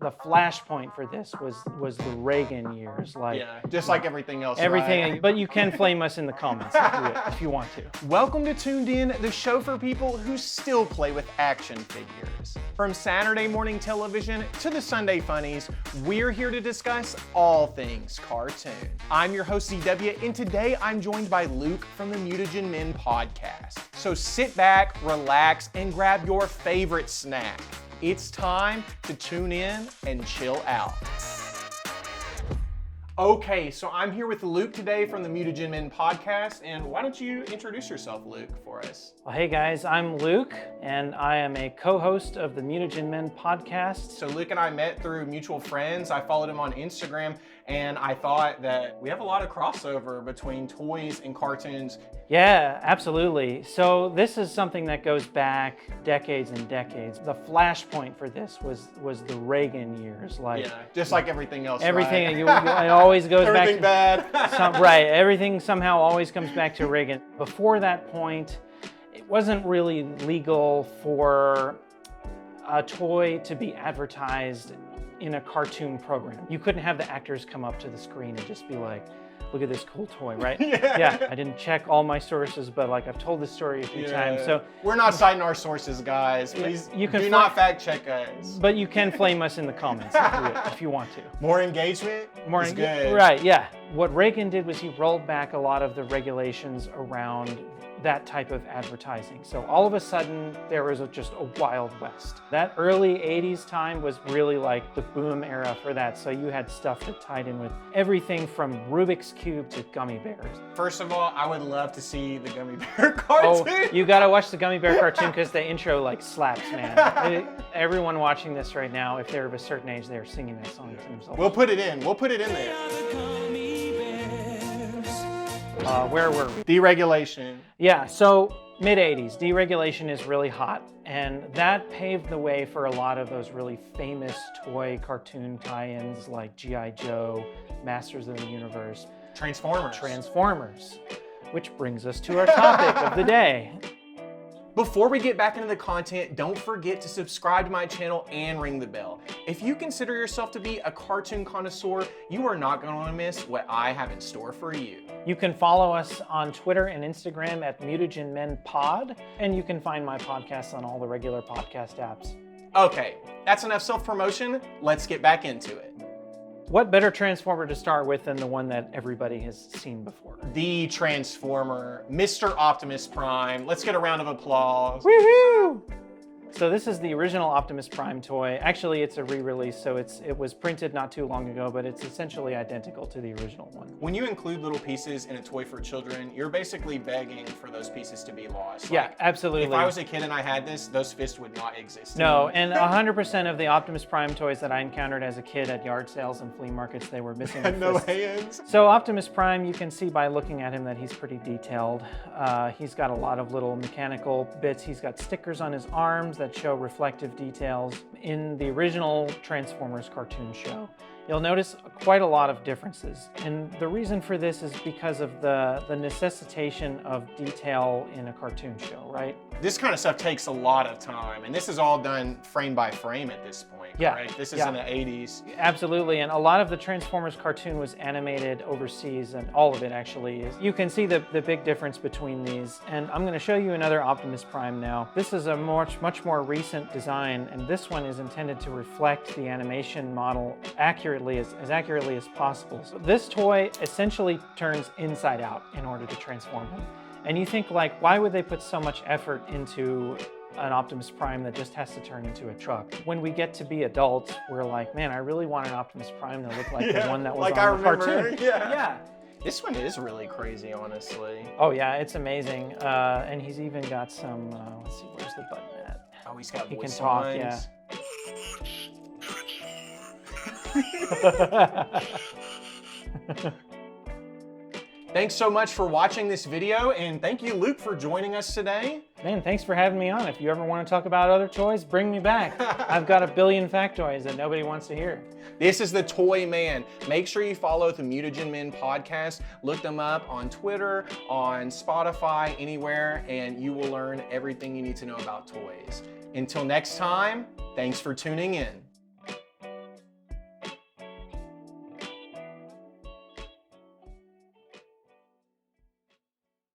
The flashpoint for this was the Reagan years, like Yeah, just like everything else. everything. Right? But you can flame us in the comments if you want to. Welcome to Tuned In, the show for people who still play with action figures. From Saturday morning television to the Sunday funnies, we're here to discuss all things cartoon. I'm your host ZeeDubyah, and today I'm joined by Luke from the Mutagen Men Podcast. So sit back, relax, and grab your favorite snack. It's time to tune in and chill out. Okay, so I'm here with Luke today from the Mutagen Men Podcast, and why don't you introduce yourself, Luke, for us? Well, hey guys, I'm Luke, and I am a co-host of the Mutagen Men Podcast. So Luke and I met through mutual friends. I followed him on Instagram, and I thought that we have a lot of crossover between toys and cartoons. Yeah, absolutely. So this is something that goes back decades and decades. The flashpoint for this was the Reagan years, like Yeah, just like everything else. everything. Right? It always goes Everything back. bad. Right. Everything somehow always comes back to Reagan. Before that point, it wasn't really legal for a toy to be advertised in a cartoon program. You couldn't have the actors come up to the screen and just be like, look at this cool toy, right? Yeah. I didn't check all my sources, but like I've told this story a few times. So we're not citing our sources, guys. Please do not fact check us. But you can flame us in the comments if you want to. More engagement is good. Right, yeah. What Reagan did was he rolled back a lot of the regulations around that type of advertising. So all of a sudden, there was just a Wild West. That early 80s time was really like the boom era for that. So you had stuff that tied in with everything from Rubik's Cube to gummy bears. First of all, I would love to see the Gummy Bear cartoon. Oh, you gotta watch the Gummy Bear cartoon because the intro like slaps, man. Everyone watching this right now, if they're of a certain age, they're singing that song to themselves. We'll put it in. We'll put it in there. Where were we? Deregulation. Yeah, so mid-80s, deregulation is really hot, and that paved the way for a lot of those really famous toy cartoon tie-ins like G.I. Joe, Masters of the Universe, Transformers, which brings us to our topic of the day. Before we get back into the content, don't forget to subscribe to my channel and ring the bell. If you consider yourself to be a cartoon connoisseur, you are not going to miss what I have in store for you. You can follow us on Twitter and Instagram at Mutagen Men Pod, and you can find my podcasts on all the regular podcast apps. Okay, that's enough self-promotion. Let's get back into it. What better Transformer to start with than the one that everybody has seen before? The Transformer, Mr. Optimus Prime. Let's get a round of applause. Woohoo! So this is the original Optimus Prime toy. Actually, it's a re-release, so it was printed not too long ago, but it's essentially identical to the original one. When you include little pieces in a toy for children, you're basically begging for those pieces to be lost. Yeah, like, absolutely. If I was a kid and I had this, those fists would not exist. No, and 100% of the Optimus Prime toys that I encountered as a kid at yard sales and flea markets, they were missing the no fists. hands. So Optimus Prime, you can see by looking at him that he's pretty detailed. He's got a lot of little mechanical bits. He's got stickers on his arms that show reflective details. In the original Transformers cartoon show, you'll notice quite a lot of differences. And the reason for this is because of the necessitation of detail in a cartoon show, right? This kind of stuff takes a lot of time, and this is all done frame by frame at this point, Yeah. right? This is in the 80s. Absolutely, and a lot of the Transformers cartoon was animated overseas, and all of it actually is. You can see the big difference between these, and I'm going to show you another Optimus Prime now. This is a much more recent design, and this one is intended to reflect the animation model accurately, as accurately as possible. So this toy essentially turns inside out in order to transform him. And you think, like, why would they put so much effort into an Optimus Prime that just has to turn into a truck? When we get to be adults, we're like, man, I really want an Optimus Prime to look like the one that was on the cartoon. Yeah. This one is really crazy, honestly. Oh yeah, it's amazing. And he's even got some, let's see, where's the button at? Oh, he's got voice He can talk, lines. yeah. Thanks so much for watching this video, and thank you, Luke, for joining us today. Man, thanks for having me on. If you ever want to talk about other toys, bring me back. I've got a billion factoids that nobody wants to hear. This is the Toy Man. Make sure you follow the Mutagen Men Podcast. Look them up on Twitter, on Spotify, anywhere, and you will learn everything you need to know about toys. Until next time, thanks for tuning in.